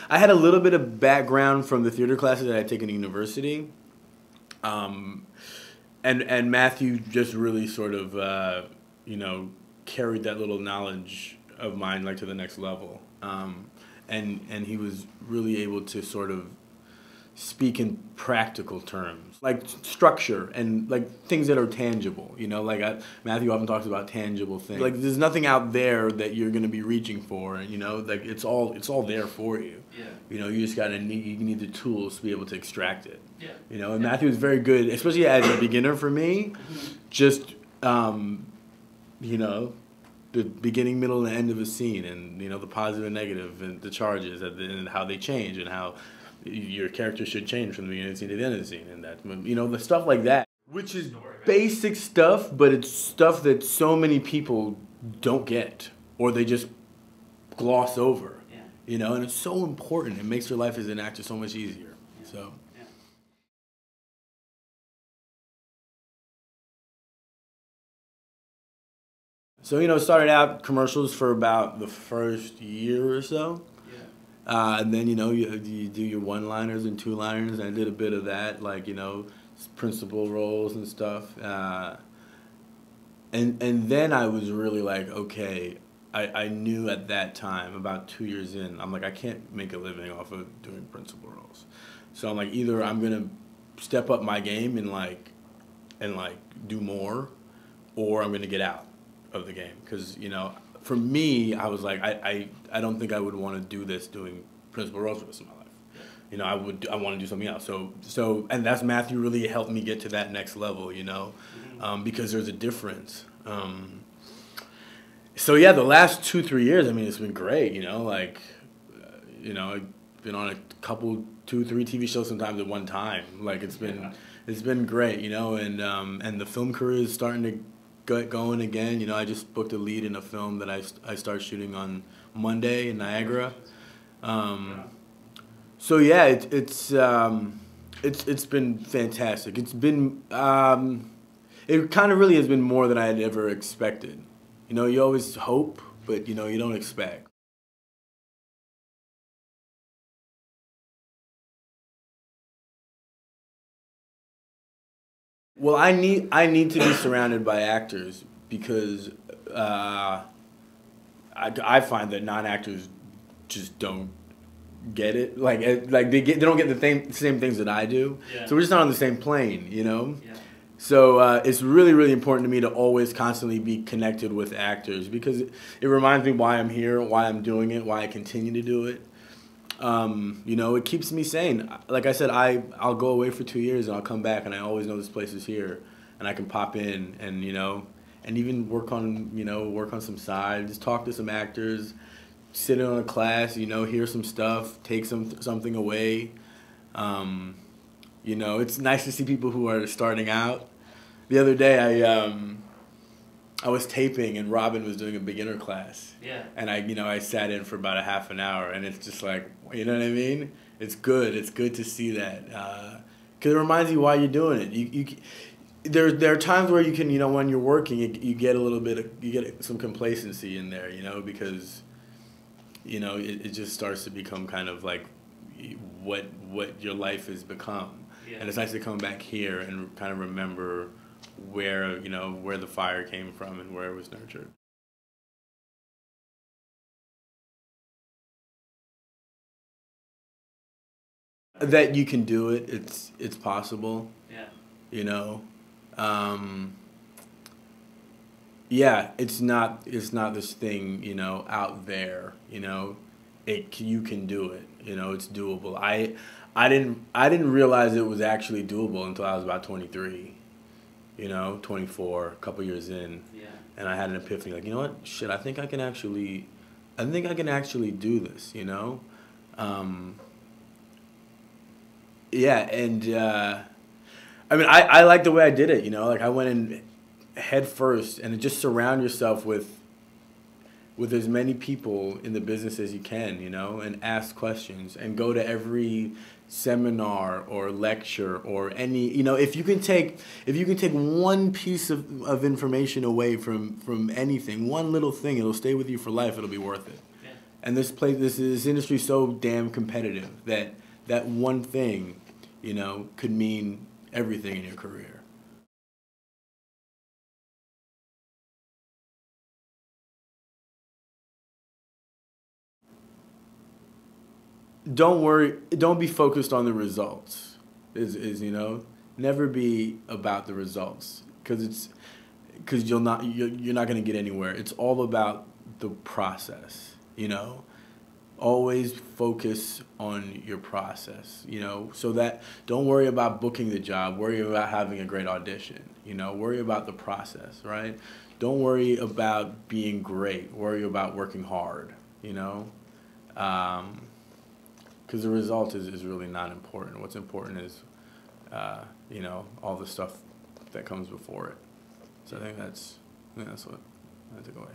I had a little bit of background from the theater classes that I had taken at university. And Matthew just really sort of, you know, carried that little knowledge of mine like to the next level. And he was really able to sort of speak in practical terms, like structure and like things that are tangible, you know, like Matthew often talks about tangible things. Like there's nothing out there that you're going to be reaching for, you know, like it's all there for you. Yeah. You know, you just you need the tools to be able to extract it. Yeah. You know, and Matthew is very good, especially as a beginner for me, just, you know, the beginning, middle, and end of a scene, and, you know, the positive and negative, and the charges, and how they change, and how your character should change from the beginning of the scene to the end of the scene, and that, you know, the stuff like that, which is basic stuff, but it's stuff that so many people don't get, or they just gloss over, you know, and it's so important. It makes your life as an actor so much easier. So. So, you know, started out commercials for about the first year or so. And then, you know, you do your one-liners and two-liners. I did a bit of that, like, you know, principal roles and stuff. And then I was really like, okay, I knew at that time, about 2 years in, I'm like, I can't make a living off of doing principal roles. So I'm like, either I'm going to step up my game and do more, or I'm going to get out of the game. Because, you know, for me, I was like, I don't think I would want to do this doing principal roles for the rest of my life. You know, I want to do something else. So and that's Matthew really helped me get to that next level, you know, because there's a difference. So yeah, the last 2-3 years, I mean, it's been great, you know, like, you know, I've been on a couple, 2-3 TV shows sometimes at one time. Like it's been great, you know, and the film career is starting to get going again. You know, I just booked a lead in a film that I start shooting on Monday in Niagara. So yeah, it's been fantastic. It's been it kind of really has been more than I had ever expected. You know, you always hope, but you know, you don't expect. Well, I need to be surrounded by actors because I find that non-actors just don't get it. Like they don't get the same things that I do. Yeah. So we're just not on the same plane, you know. Yeah. So it's really, really important to me to always constantly be connected with actors because it reminds me why I'm here, why I'm doing it, why I continue to do it. You know, it keeps me sane. Like I said, I'll go away for 2 years and I'll come back and I always know this place is here and I can pop in and, you know, and even work on some sides, just talk to some actors, sit in on a class, you know, hear some stuff, take something away. You know, it's nice to see people who are starting out. The other day I was taping and Robin was doing a beginner class. Yeah. And I sat in for about a half an hour and it's just like, you know what I mean? It's good. It's good to see that. Because it reminds you why you're doing it. There are times where you can, you know, when you're working, you get a little bit you get some complacency in there, you know, because, you know, it just starts to become kind of like what your life has become. Yeah. And it's nice to come back here and kind of remember where the fire came from and where it was nurtured. That you can do it. It's possible. Yeah. You know. Yeah, it's not this thing, you know, out there, you know. You can do it. You know, it's doable. I didn't realize it was actually doable until I was about 23. You know, 24, a couple years in. Yeah. And I had an epiphany, like, you know what? Shit, I think I can actually do this, you know? Yeah, and I mean, I like the way I did it, you know? Like, I went in head first and just surround yourself with as many people in the business as you can, you know, and ask questions and go to every seminar or lecture or any, you know, if you can take one piece of information away from anything, one little thing, it'll stay with you for life. It'll be worth it. Yeah. And this industry is so damn competitive that that one thing, you know, could mean everything in your career. Don't worry. Don't be focused on the results. Is you know, never be about the results because you're not going to get anywhere. It's all about the process. You know, always focus on your process. You know, so that don't worry about booking the job. Worry about having a great audition. You know, worry about the process. Right. Don't worry about being great. Worry about working hard. You know. Because the result is really not important. What's important is, you know, all the stuff that comes before it. So I think that's what I took away.